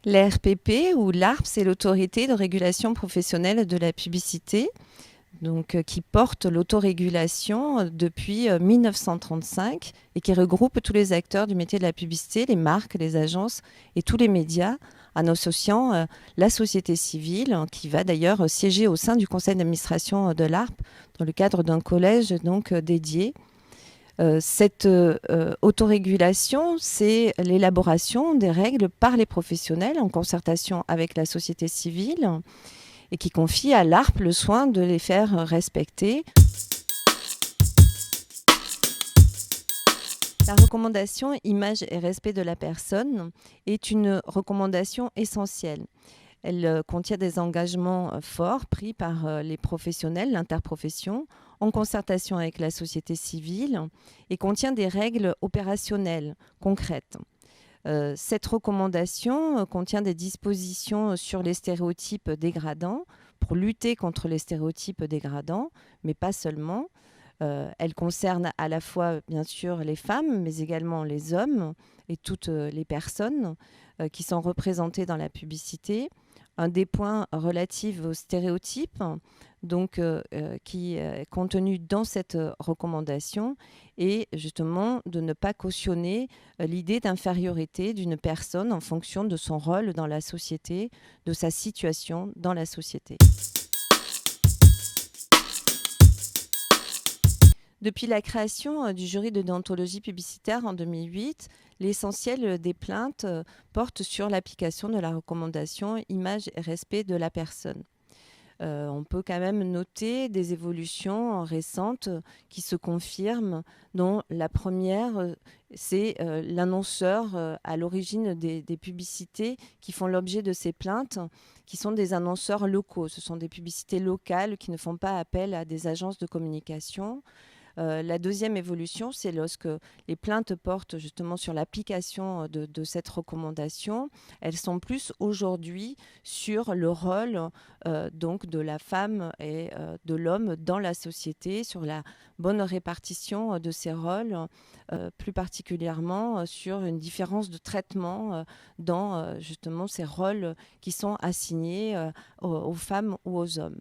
L'ARPP ou l'ARP, c'est l'autorité de régulation professionnelle de la publicité, donc, qui porte l'autorégulation depuis 1935 et qui regroupe tous les acteurs du métier de la publicité, les marques, les agences et tous les médias, en associant la société civile, qui va d'ailleurs siéger au sein du conseil d'administration de l'ARP dans le cadre d'un collège donc, dédié. Cette autorégulation, c'est l'élaboration des règles par les professionnels en concertation avec la société civile et qui confie à l'ARP le soin de les faire respecter. La recommandation image et respect de la personne est une recommandation essentielle. Elle contient des engagements forts pris par les professionnels, l'interprofession, en concertation avec la société civile et contient des règles opérationnelles concrètes. Cette recommandation contient des dispositions sur les stéréotypes dégradants pour lutter contre les stéréotypes dégradants, mais pas seulement. Elle concerne à la fois, bien sûr, les femmes, mais également les hommes et toutes les personnes qui sont représentées dans la publicité. Un des points relatifs aux stéréotypes, donc, qui est contenu dans cette recommandation, est justement de ne pas cautionner l'idée d'infériorité d'une personne en fonction de son rôle dans la société, de sa situation dans la société. Depuis la création du jury de déontologie publicitaire en 2008, l'essentiel des plaintes porte sur l'application de la recommandation image et respect de la personne. On peut quand même noter des évolutions récentes qui se confirment, dont la première, c'est l'annonceur à l'origine des publicités qui font l'objet de ces plaintes, qui sont des annonceurs locaux. Ce sont des publicités locales qui ne font pas appel à des agences de communication. La deuxième évolution, c'est lorsque les plaintes portent justement sur l'application de cette recommandation. Elles sont plus aujourd'hui sur le rôle donc de la femme et de l'homme dans la société, sur la bonne répartition de ces rôles, plus particulièrement sur une différence de traitement dans justement ces rôles qui sont assignés aux femmes ou aux hommes.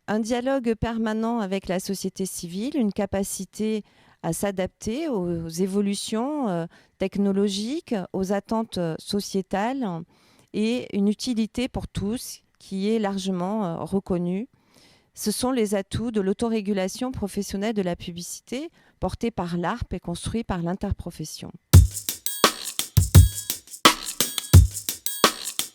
Un dialogue permanent avec la société civile, une capacité à s'adapter aux évolutions technologiques, aux attentes sociétales et une utilité pour tous qui est largement reconnue. Ce sont les atouts de l'autorégulation professionnelle de la publicité portée par l'ARP et construit par l'interprofession.